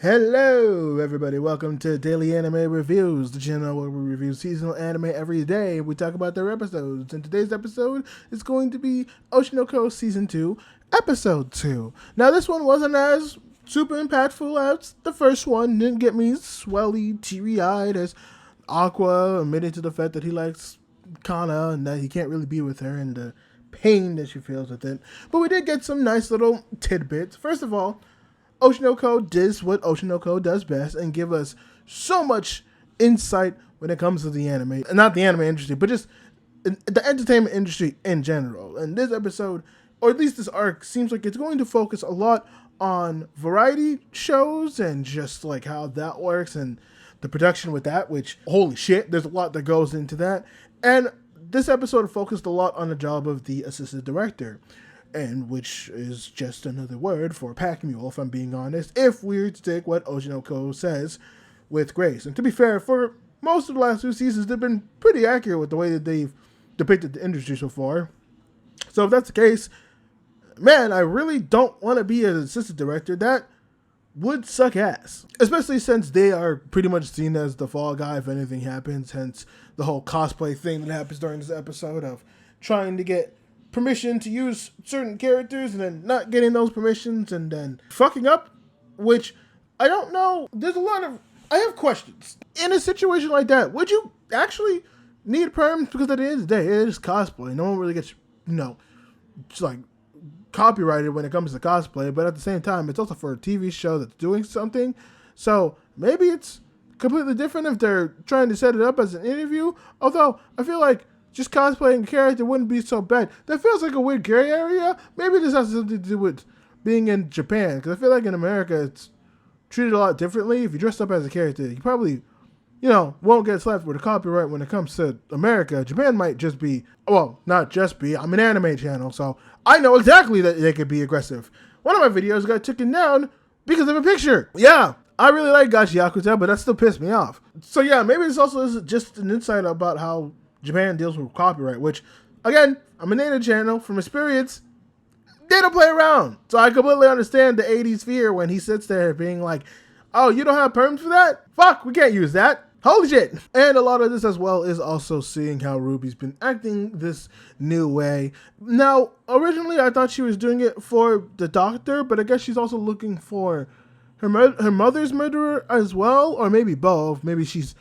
Hello, everybody. Welcome to Daily Anime Reviews, the channel where we review seasonal anime every day. We talk about their episodes. And today's episode is going to be Oshi Season 2, Episode 2. Now, this one wasn't as super impactful as the first one. Didn't get me swelly, teary-eyed as Aqua admitted to the fact that he likes Kana and that he can't really be with her and the pain that she feels with it. But we did get some nice little tidbits. First of all, Oshi does what Oshi does best and give us so much insight when it comes to the anime, not the anime industry, but just the entertainment industry in general. And this episode, or at least this arc, seems like it's going to focus a lot on variety shows and just like how that works and the production with that, which, holy shit, there's a lot that goes into that. And this episode focused a lot on the job of the assistant director, and which is just another word for pack mule, if I'm being honest, if we're to take what Oshi says with grace. And to be fair, for most of the last two seasons, they've been pretty accurate with the way that they've depicted the industry so far. So if that's the case, man, I really don't want to be an assistant director. That would suck ass. Especially since they are pretty much seen as the fall guy if anything happens, hence the whole cosplay thing that happens during this episode of trying to get permission to use certain characters and then not getting those permissions and then fucking up, which I don't know. I have questions. In a situation like that, would you actually need perms? Because at the end of the day, it is cosplay. No one really gets, just like copyrighted when it comes to cosplay, but at the same time, it's also for a TV show that's doing something. So maybe it's completely different if they're trying to set it up as an interview. Although I feel like just cosplaying a character wouldn't be so bad. That feels like a weird gray area. Maybe this has something to do with being in Japan, because I feel like in America it's treated a lot differently. If you dress up as a character, you probably, won't get slapped with a copyright when it comes to America. Japan might just be, well, not just be, I'm an anime channel, so I know exactly that they could be aggressive. One of my videos got taken down because of a picture. Yeah, I really like Gachi Yakuza, but that still pissed me off. So yeah, maybe this also is just an insight about how Japan deals with copyright, which, again, I'm a native channel. From experience, they don't play around. So I completely understand the 80s fear when he sits there being like, oh, you don't have perms for that? Fuck, we can't use that. Holy shit. And a lot of this as well is also seeing how Ruby's been acting this new way. Now, originally I thought she was doing it for the doctor, but I guess she's also looking for her mother's murderer as well, or maybe both. Maybe she's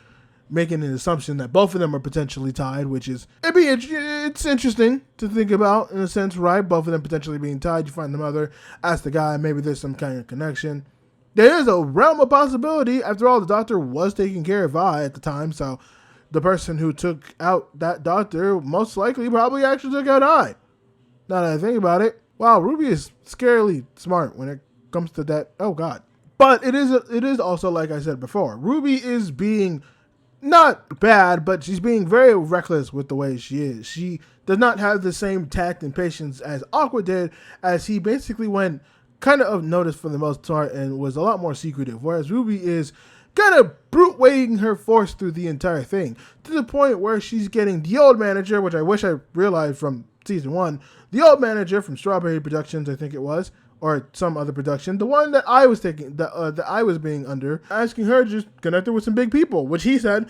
making an assumption that both of them are potentially tied, which is, it's interesting to think about in a sense, right? Both of them potentially being tied. You find the mother, ask the guy, maybe there's some kind of connection. There is a realm of possibility. After all, the doctor was taking care of Vi at the time, so the person who took out that doctor most likely probably actually took out I. Now that I think about it, wow, Ruby is scarily smart when it comes to that. Oh God. But it is also, like I said before, Ruby is being not bad, but she's being very reckless with the way she is. She does not have the same tact and patience as Aqua did, as he basically went kind of unnoticed for the most part and was a lot more secretive, whereas Ruby is kind of brute weighing her force through the entire thing, to the point where she's getting the old manager, which I wish I realized from season 1, the old manager from Strawberry Productions, I think it was, or some other production, the one that I was taking, that I was being under, asking her to just connect her with some big people, which he said,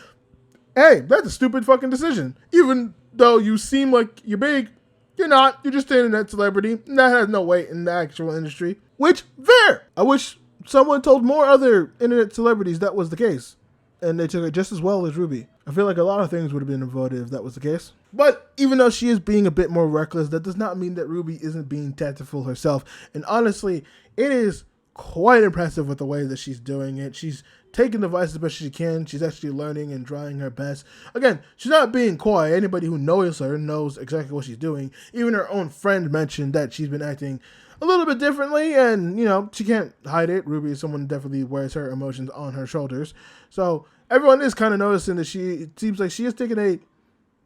hey, that's a stupid fucking decision. Even though you seem like you're big, you're not. You're just an internet celebrity, and that has no weight in the actual industry. Which, fair. I wish someone told more other internet celebrities that was the case, and they took it just as well as Ruby. I feel like a lot of things would have been avoided if that was the case. But even though she is being a bit more reckless, that does not mean that Ruby isn't being tactful herself. And honestly, it is quite impressive with the way that she's doing it. She's taking the advice as best she can. She's actually learning and trying her best. Again, she's not being coy. Anybody who knows her knows exactly what she's doing. Even her own friend mentioned that she's been acting a little bit differently, and, she can't hide it. Ruby is someone who definitely wears her emotions on her shoulders. So everyone is kind of noticing that it seems like she is taking a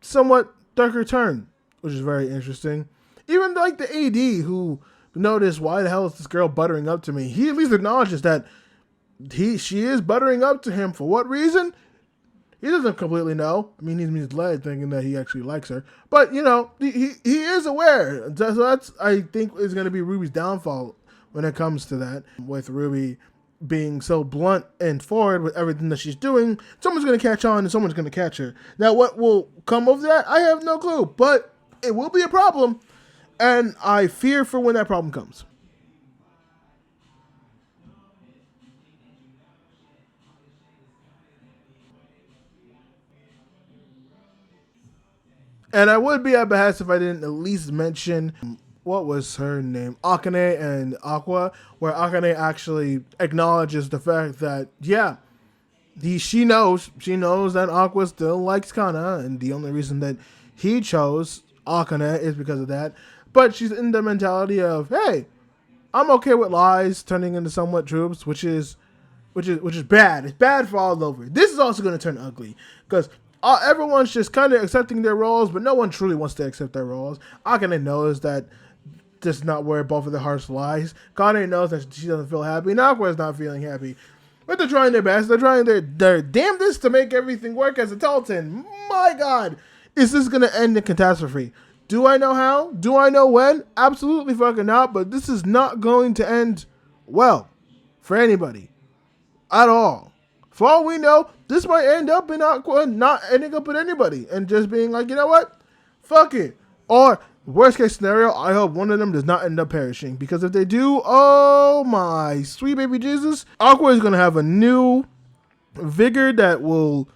somewhat darker turn, which is very interesting. Even like the AD who noticed, why the hell is this girl buttering up to me? He at least acknowledges that she is buttering up to him. For what reason? He doesn't completely know. I mean, he's misled thinking that he actually likes her. But, he is aware. So that's, I think, is going to be Ruby's downfall when it comes to that. With Ruby being so blunt and forward with everything that she's doing, someone's going to catch on and someone's going to catch her. Now, what will come of that? I have no clue, but it will be a problem, and I fear for when that problem comes. And I would be at behest if I didn't at least mention what was her name, Akane and Aqua, where Akane actually acknowledges the fact that she knows that Aqua still likes Kana, and the only reason that he chose Akane is because of that. But she's in the mentality of, hey, I'm okay with lies turning into somewhat troops, which is bad. It's bad for all over. This is also going to turn ugly because everyone's just kind of accepting their roles, but no one truly wants to accept their roles. Akane knows that this is not where both of their hearts lies. Kane knows that she doesn't feel happy. And Aqua is not feeling happy. But they're trying their best. They're trying their damnedest to make everything work as a Telton. My God, is this going to end in catastrophe? Do I know how? Do I know when? Absolutely fucking not. But this is not going to end well for anybody at all. For all we know, this might end up in Aqua not ending up with anybody and just being like, you know what? Fuck it. Or worst case scenario, I hope one of them does not end up perishing. Because if they do, oh my sweet baby Jesus, Aqua is going to have a new vigor that will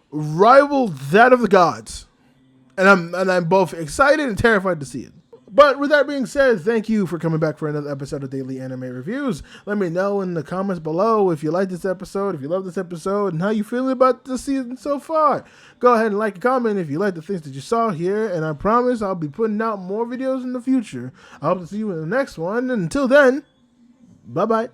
rival that of the gods. And I'm both excited and terrified to see it. But with that being said, thank you for coming back for another episode of Daily Anime Reviews. Let me know in the comments below if you like this episode, if you love this episode, and how you feeling about the season so far. Go ahead and like and comment if you like the things that you saw here, and I promise I'll be putting out more videos in the future. I hope to see you in the next one, and until then, bye-bye.